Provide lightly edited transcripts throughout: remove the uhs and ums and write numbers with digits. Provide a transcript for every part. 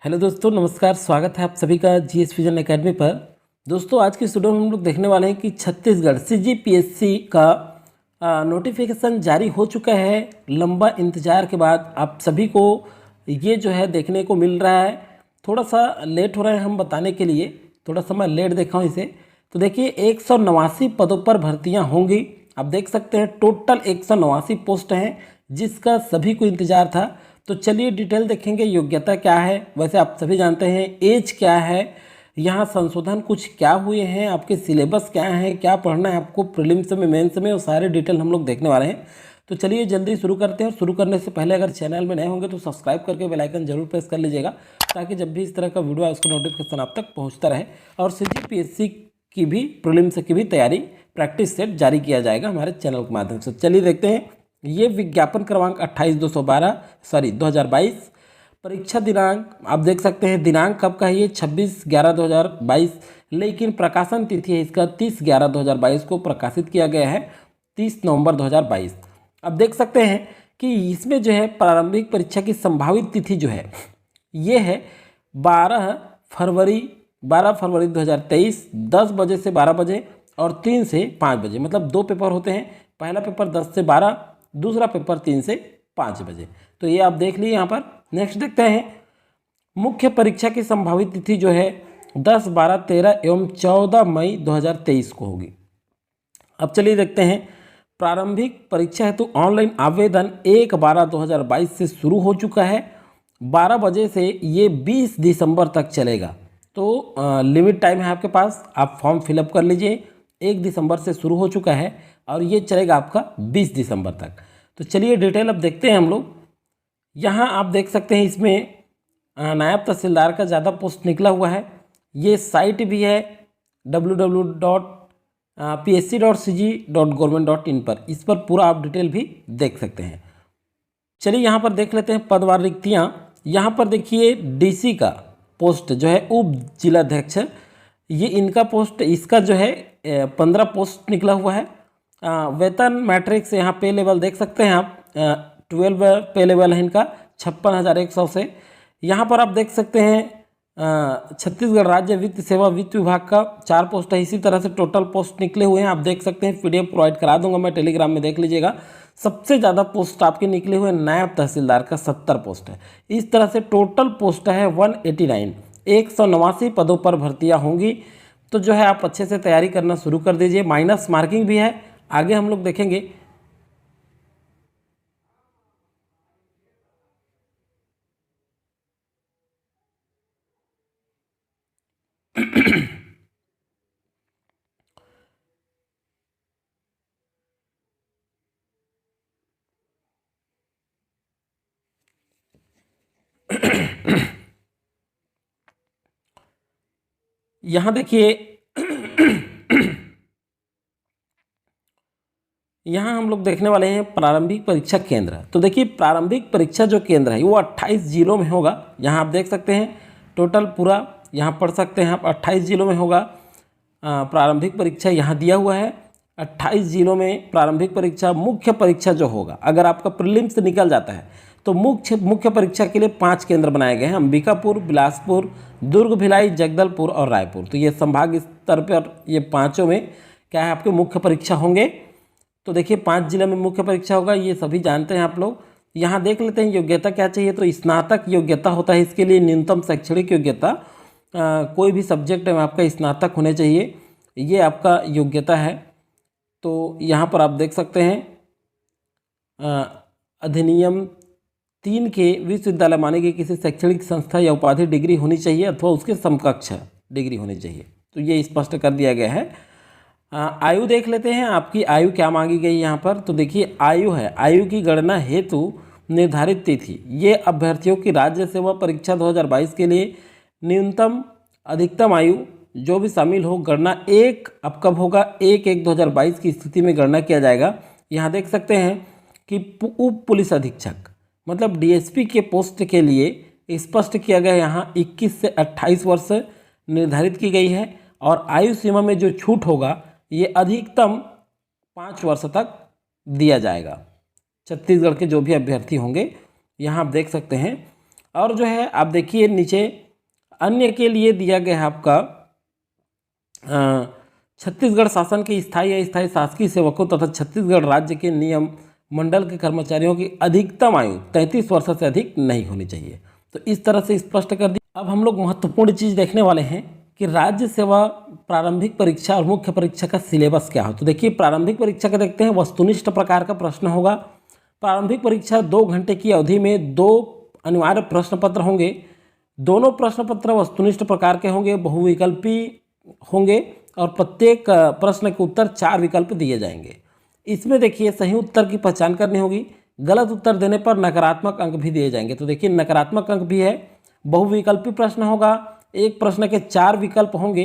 Hello दोस्तों, नमस्कार। स्वागत है आप सभी का जीएस विजन एकेडमी पर। दोस्तों, आज की इस वीडियो में हम लोग देखने वाले हैं कि छत्तीसगढ़ सीजीपीएससी का नोटिफिकेशन जारी हो चुका है। लंबा इंतजार के बाद आप सभी को ये जो है देखने को मिल रहा है। थोड़ा सा लेट हो रहा है हम बताने के लिए, थोड़ा सा मैं लेट देखा हूँ इसे। तो देखिए 189 पदों पर भर्तियाँ होंगी। आप देख सकते हैं टोटल 189 पोस्ट हैं जिसका सभी को इंतज़ार था। तो चलिए डिटेल देखेंगे। योग्यता क्या है, वैसे आप सभी जानते हैं। एज क्या है, यहाँ संशोधन कुछ क्या हुए हैं, आपके सिलेबस क्या है, क्या पढ़ना है आपको प्रीलिम्स में, मेंस में, वो सारे डिटेल हम लोग देखने वाले हैं। तो चलिए जल्दी शुरू करते हैं। शुरू करने से पहले अगर चैनल में नए होंगे तो सब्सक्राइब करके बेल आइकन जरूर प्रेस कर लीजिएगा, ताकि जब भी इस तरह का वीडियो आए उसका नोटिफिकेशन आप तक पहुँचता रहे। और सीजीपीएससी की भी प्रीलिम्स की भी तैयारी प्रैक्टिस सेट जारी किया जाएगा हमारे चैनल के माध्यम से। चलिए देखते हैं। ये विज्ञापन क्रमांक 28/2/2022। परीक्षा दिनांक आप देख सकते हैं। दिनांक कब का है ये? 26/11/2022। लेकिन प्रकाशन तिथि है इसका 30/11/2022 को प्रकाशित किया गया है, 30 नवंबर 2022। अब देख सकते हैं कि इसमें जो है प्रारंभिक परीक्षा की संभावित तिथि जो है ये है 12 फरवरी 2023, 10 बजे से 12 बजे और 3 से 5 बजे। मतलब दो पेपर होते हैं। पहला पेपर 10 से 12, दूसरा पेपर 3 से 5 बजे। तो ये आप देख लीजिए यहाँ पर। नेक्स्ट देखते हैं। मुख्य परीक्षा की संभावित तिथि जो है 10, 12, 13 एवं 14 मई 2023 को होगी। अब चलिए देखते हैं। प्रारंभिक परीक्षा है तो ऑनलाइन आवेदन 1/12/2022 से शुरू हो चुका है। 12 बजे से ये 20 दिसंबर तक चलेगा। तो लिमिट टाइम है आपके पास, आप फॉर्म फिलअप कर लीजिए। 1 दिसंबर से शुरू हो चुका है और ये चलेगा आपका 20 दिसंबर तक। तो चलिए डिटेल अब देखते हैं हम लोग। यहाँ आप देख सकते हैं इसमें नायब तहसीलदार का ज़्यादा पोस्ट निकला हुआ है। ये साइट भी है www.psc.cg.government.in पर। इस पर पूरा आप डिटेल भी देख सकते हैं। चलिए यहाँ पर देख लेते हैं पदवार रिक्तियाँ। यहाँ पर देखिए डीसी का पोस्ट जो है उप जिलाध्यक्ष, ये इनका पोस्ट, इसका जो है 15 पोस्ट निकला हुआ है। वेतन मैट्रिक्स यहाँ पे लेवल देख सकते हैं आप। 12 पे लेवल है इनका 56,100 से। यहाँ पर आप देख सकते हैं छत्तीसगढ़ राज्य वित्त सेवा वित्त विभाग का 4 पोस्ट है। इसी तरह से टोटल पोस्ट निकले हुए हैं, आप देख सकते हैं। पीडीएफ प्रोवाइड करा दूंगा मैं टेलीग्राम में, देख लीजिएगा। सबसे ज़्यादा पोस्ट आपके निकले हुए नायब तहसीलदार का 70 पोस्ट है। इस तरह से टोटल पोस्ट है 189। 189 पदों पर भर्तियाँ होंगी। तो जो है आप अच्छे से तैयारी करना शुरू कर दीजिए। माइनस मार्किंग भी है, आगे हम लोग देखेंगे। यहाँ देखिए यहाँ हम लोग देखने वाले हैं प्रारंभिक परीक्षा केंद्र। तो देखिए प्रारंभिक परीक्षा जो केंद्र है वो 28 जिलों में होगा। यहाँ आप देख सकते हैं टोटल पूरा, यहाँ पढ़ सकते हैं आप, 28 जिलों में होगा प्रारंभिक परीक्षा। यहाँ दिया हुआ है 28 जिलों में प्रारंभिक परीक्षा। मुख्य परीक्षा जो होगा, अगर आपका प्रीलिम्स निकल जाता है तो मुख्य परीक्षा के लिए 5 केंद्र बनाए गए हैं। अंबिकापुर, बिलासपुर, दुर्ग, भिलाई, जगदलपुर और रायपुर। तो ये संभाग स्तर पर ये पाँचों में क्या है आपके मुख्य परीक्षा होंगे। तो देखिए 5 जिले में मुख्य परीक्षा होगा, ये सभी जानते हैं आप लोग। यहाँ देख लेते हैं योग्यता क्या चाहिए। तो स्नातक योग्यता होता है इसके लिए। न्यूनतम शैक्षणिक योग्यता कोई भी सब्जेक्ट में आपका स्नातक होने चाहिए, ये आपका योग्यता है। तो यहाँ पर आप देख सकते हैं अधिनियम 3 के विश्वविद्यालय माने गए किसी शैक्षणिक संस्था या उपाधि डिग्री होनी चाहिए अथवा उसके समकक्ष डिग्री होनी चाहिए। तो ये स्पष्ट कर दिया गया है। आयु देख लेते हैं, आपकी आयु क्या मांगी गई यहाँ पर। तो देखिए आयु है, आयु की गणना हेतु निर्धारित तिथि, ये अभ्यर्थियों की राज्य सेवा परीक्षा 2022 के लिए न्यूनतम अधिकतम आयु जो भी शामिल हो, गणना 1 अब कब होगा, 1/1/2022 की स्थिति में गणना किया जाएगा। यहाँ देख सकते हैं कि उप पुलिस अधीक्षक मतलब डीएसपी के पोस्ट के लिए स्पष्ट किया गया, यहाँ 21 से 28 वर्ष निर्धारित की गई है। और आयु सीमा में जो छूट होगा ये अधिकतम 5 वर्ष तक दिया जाएगा छत्तीसगढ़ के जो भी अभ्यर्थी होंगे। यहाँ आप देख सकते हैं और जो है आप देखिए नीचे अन्य के लिए दिया गया है आपका छत्तीसगढ़ शासन के स्थायी या स्थायी शासकीय सेवकों तथा छत्तीसगढ़ राज्य के नियम मंडल के कर्मचारियों की अधिकतम आयु 33 वर्ष से अधिक नहीं होनी चाहिए। तो इस तरह से स्पष्ट कर दिया। अब हम लोग महत्वपूर्ण चीज़ देखने वाले हैं कि राज्य सेवा प्रारंभिक परीक्षा और मुख्य परीक्षा का सिलेबस क्या हो। तो देखिए प्रारंभिक परीक्षा का देखते हैं, वस्तुनिष्ठ प्रकार का प्रश्न होगा। प्रारंभिक परीक्षा 2 घंटे की अवधि में 2 अनिवार्य प्रश्न पत्र होंगे। दोनों प्रश्न पत्र वस्तुनिष्ठ प्रकार के होंगे, बहुविकल्पी होंगे और प्रत्येक प्रश्न के उत्तर 4 विकल्प दिए जाएंगे। इसमें देखिए सही उत्तर की पहचान करनी होगी। गलत उत्तर देने पर नकारात्मक अंक भी दिए जाएंगे। तो देखिए नकारात्मक अंक भी है। बहुविकल्पी प्रश्न होगा, एक प्रश्न के 4 विकल्प होंगे।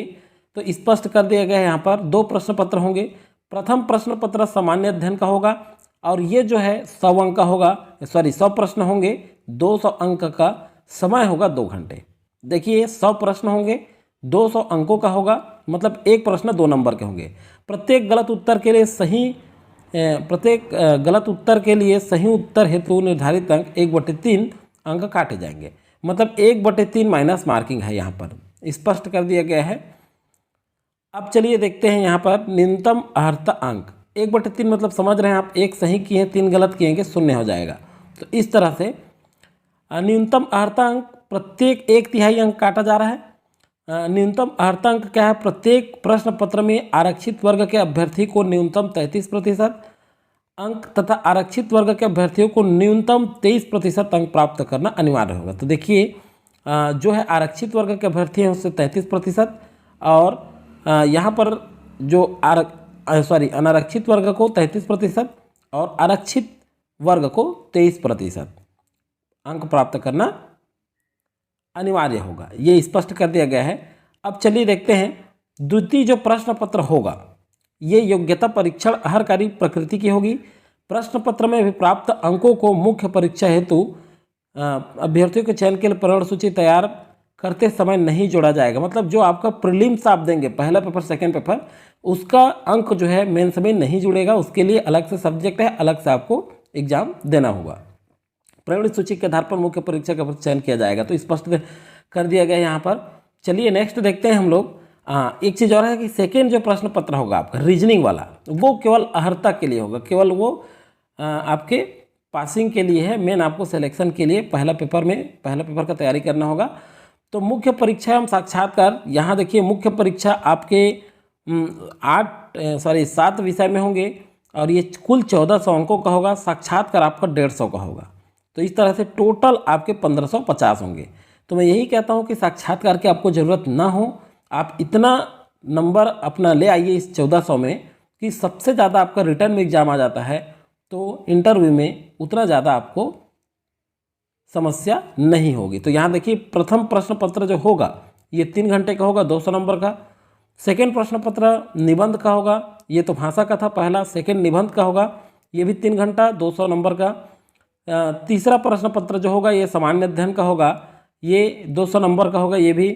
तो स्पष्ट कर दिया गया है यहाँ पर 2 प्रश्न पत्र होंगे। प्रथम प्रश्न पत्र सामान्य अध्ययन का होगा और ये जो है 100 अंक का होगा, 100 प्रश्न होंगे, 200 अंक का समय होगा 2 घंटे। देखिए 100 प्रश्न होंगे, 200 अंकों का होगा, मतलब एक प्रश्न 2 नंबर के होंगे। प्रत्येक गलत उत्तर के लिए सही उत्तर हेतु निर्धारित अंक 1/3 अंक काटे जाएंगे। मतलब 1/3 माइनस मार्किंग है, यहाँ पर स्पष्ट कर दिया गया है। अब चलिए देखते हैं यहाँ पर न्यूनतम अर्हता अंक 1/3 मतलब समझ रहे हैं आप, 1 सही किए 3 गलत किएंगे 0 हो जाएगा। तो इस तरह से न्यूनतम अर्हता अंक प्रत्येक 1/3 अंक काटा जा रहा है। न्यूनतम अर्हता अंक क्या है? प्रत्येक प्रश्न पत्र में आरक्षित वर्ग के अभ्यर्थी को न्यूनतम 33% अंक तथा आरक्षित वर्ग के अभ्यर्थियों को न्यूनतम 23% अंक प्राप्त करना अनिवार्य होगा। तो देखिए जो है आरक्षित वर्ग के अभ्यर्थी हैं उससे 33% और यहाँ पर जो अनारक्षित वर्ग को 33% और आरक्षित वर्ग को 23% अंक प्राप्त करना अनिवार्य होगा, ये स्पष्ट कर दिया गया है। अब चलिए देखते हैं द्वितीय जो प्रश्न पत्र होगा ये योग्यता परीक्षण अहरकारी प्रकृति की होगी। प्रश्न पत्र में भी प्राप्त अंकों को मुख्य परीक्षा हेतु अभ्यर्थियों के चयन के लिए प्रवर्ण सूची तैयार करते समय नहीं जोड़ा जाएगा। मतलब जो आपका प्रीलिम्स आप देंगे, पहला पेपर सेकंड पेपर, उसका अंक जो है मेंस में नहीं जुड़ेगा, उसके लिए अलग से सब्जेक्ट है, अलग से आपको एग्जाम देना होगा। प्रवृत्ति सूची के आधार पर मुख्य परीक्षा का चयन किया जाएगा। तो स्पष्ट कर दिया गया यहाँ पर। चलिए नेक्स्ट देखते हैं हम लोग। एक चीज़ और है कि सेकेंड जो प्रश्न पत्र होगा आपका रीजनिंग वाला, वो केवल अहर्ता के लिए होगा, केवल वो आपके पासिंग के लिए है। मेन आपको सिलेक्शन के लिए पहला पेपर का तैयारी करना होगा। तो मुख्य परीक्षा एवं साक्षात्कार, यहाँ देखिए मुख्य परीक्षा आपके 7 विषय में होंगे और ये कुल 1400 अंकों का होगा। साक्षात्कार आपका 150 का होगा। तो इस तरह से टोटल आपके 1550 होंगे। तो मैं यही कहता हूँ कि साक्षात्कार की आपको ज़रूरत ना हो, आप इतना नंबर अपना ले आइए इस 1400 में कि सबसे ज़्यादा आपका रिटर्न में एग्जाम आ जाता है तो इंटरव्यू में उतना ज़्यादा आपको समस्या नहीं होगी। तो यहाँ देखिए प्रथम प्रश्न पत्र जो होगा ये 3 घंटे का होगा, 200 नंबर का। सेकेंड प्रश्न पत्र निबंध का होगा, ये तो भाषा का था पहला। सेकेंड निबंध का होगा, ये भी 3 घंटा 200 नंबर का। तीसरा प्रश्न पत्र जो होगा ये सामान्य अध्ययन का होगा, ये 200 नंबर का होगा ये भी।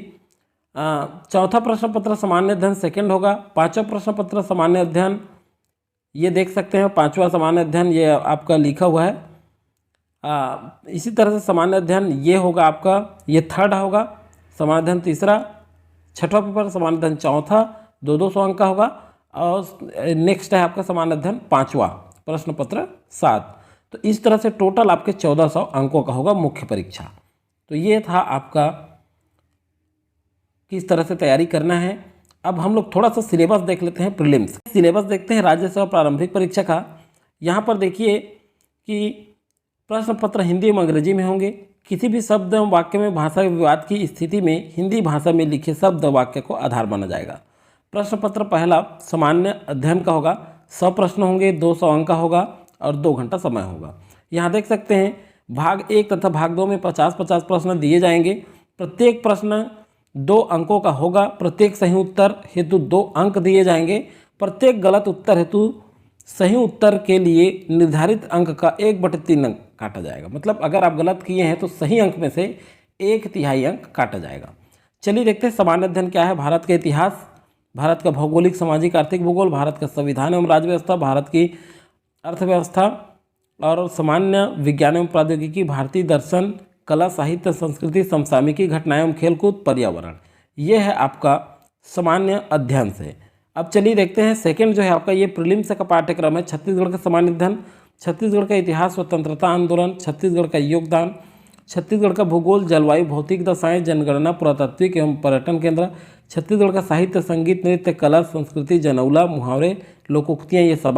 चौथा प्रश्न पत्र सामान्य अध्ययन सेकंड होगा। पांचवा प्रश्न पत्र सामान्य अध्ययन, ये देख सकते हैं पांचवा सामान्य अध्ययन ये आपका लिखा हुआ है। इसी तरह से सामान्य अध्ययन ये होगा आपका, ये थर्ड होगा। सामान्य अध्ययन तीसरा। छठवां पेपर सामान्य अध्ययन चौथा, 200 अंक का होगा। और नेक्स्ट है आपका सामान्य अध्ययन पाँचवा, प्रश्न पत्र 7। तो इस तरह से टोटल आपके 1400 अंकों का होगा मुख्य परीक्षा। तो ये था आपका किस तरह से तैयारी करना है। अब हम लोग थोड़ा सा सिलेबस देख लेते हैं, प्रीलिम्स सिलेबस देखते हैं राज्य सेवा प्रारंभिक परीक्षा का। यहाँ पर देखिए कि प्रश्न पत्र हिंदी एवं अंग्रेजी में होंगे। किसी भी शब्द एवं वाक्य में भाषा विवाद की स्थिति में हिंदी भाषा में लिखे शब्द वाक्य को आधार माना जाएगा। प्रश्न पत्र पहला सामान्य अध्ययन का होगा, 100 प्रश्न होंगे, 200 अंक का होगा और 2 घंटा समय होगा। यहाँ देख सकते हैं भाग 1 तथा भाग 2 में 50-50 प्रश्न दिए जाएंगे। प्रत्येक प्रश्न 2 अंकों का होगा। प्रत्येक सही उत्तर हेतु 2 अंक दिए जाएंगे। प्रत्येक गलत उत्तर हेतु सही उत्तर के लिए निर्धारित अंक का 1/3 अंक काटा जाएगा। मतलब अगर आप गलत किए हैं तो सही अंक में से 1/3 अंक काटा जाएगा। चलिए देखते हैं सामान्य अध्ययन क्या है। भारत का इतिहास, भारत का भौगोलिक सामाजिक आर्थिक भूगोल, भारत का संविधान एवं राज्य व्यवस्था, भारत की अर्थव्यवस्था और सामान्य विज्ञान एवं प्रौद्योगिकी, भारतीय दर्शन, कला साहित्य संस्कृति समसामयिकी घटनाएं एवं खेलकूद पर्यावरण। ये है आपका सामान्य अध्ययन से। अब चलिए देखते हैं सेकंड जो है आपका ये प्रीलिम्स का पाठ्यक्रम है। छत्तीसगढ़ का सामान्य अध्ययन, छत्तीसगढ़ का इतिहास, स्वतंत्रता आंदोलन, छत्तीसगढ़ का योगदान, छत्तीसगढ़ का भूगोल, जलवायु, भौतिक दशाएं, जनगणना, पुरातात्विक एवं पर्यटन केंद्र, छत्तीसगढ़ का साहित्य, संगीत, नृत्य, कला, संस्कृति, जनौला, मुहावरे, लोकोक्तियाँ, ये सब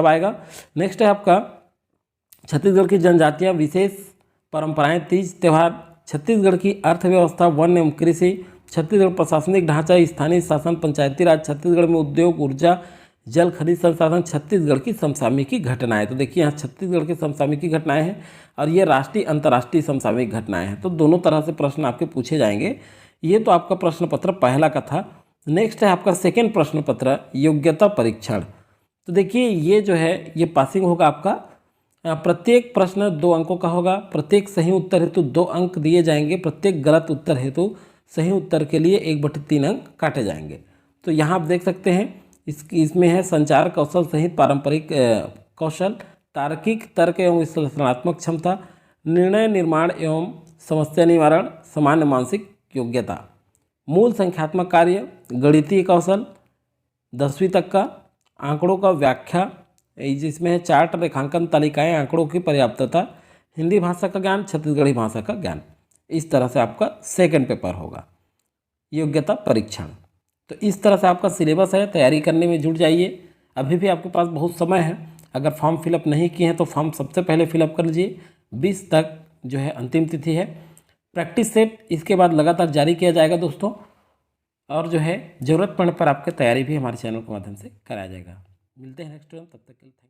आएगा। नेक्स्ट है आपका छत्तीसगढ़ की जनजातियाँ, विशेष परंपराएं, तीज त्यौहार, छत्तीसगढ़ की अर्थव्यवस्था, वन एवं कृषि, छत्तीसगढ़ प्रशासनिक ढांचा, स्थानीय शासन, पंचायती राज, छत्तीसगढ़ में उद्योग, ऊर्जा, जल खनिज संसाधन, छत्तीसगढ़ की समसामयिकी घटनाएं। तो देखिए यहाँ छत्तीसगढ़ की समसामयिकी घटनाएं हैं और ये राष्ट्रीय अंतर्राष्ट्रीय समसामयिक घटनाएं हैं। तो दोनों तरह से प्रश्न आपके पूछे जाएंगे। ये तो आपका प्रश्न पत्र पहला का था। नेक्स्ट है आपका सेकेंड प्रश्न पत्र, योग्यता परीक्षण। तो देखिए ये जो है ये पासिंग होगा आपका, प्रत्येक प्रश्न 2 अंकों का होगा। प्रत्येक सही उत्तर हेतु 2 अंक दिए जाएंगे, प्रत्येक गलत उत्तर हेतु सही उत्तर के लिए 1/3 अंक काटे जाएंगे। तो यहाँ आप देख सकते हैं इसमें है संचार कौशल सहित पारंपरिक कौशल, तार्किक तर्क एवं विश्लेषणात्मक क्षमता, निर्णय निर्माण एवं समस्या निवारण, सामान्य मानसिक योग्यता, मूल संख्यात्मक कार्य, गणितीय कौशल 10वीं तक का, आंकड़ों का व्याख्या जिसमें है चार्ट, रेखांकन, तालिकाएं, आंकड़ों की पर्याप्तता, हिंदी भाषा का ज्ञान, छत्तीसगढ़ी भाषा का ज्ञान। इस तरह से आपका सेकंड पेपर होगा योग्यता परीक्षण। तो इस तरह से आपका सिलेबस है, तैयारी करने में जुट जाइए। अभी भी आपके पास बहुत समय है। अगर फॉर्म फिलअप नहीं किए हैं तो फॉर्म सबसे पहले फिलअप कर लीजिए। 20 तक जो है अंतिम तिथि है। प्रैक्टिस सेट इसके बाद लगातार जारी किया जाएगा दोस्तों, और जो है ज़रूरत पड़ने पर आपकी तैयारी भी हमारे चैनल के माध्यम से कराया जाएगा। मिलते हैं नेक्स्ट टाइम, तब तक के लिए थैंक यू।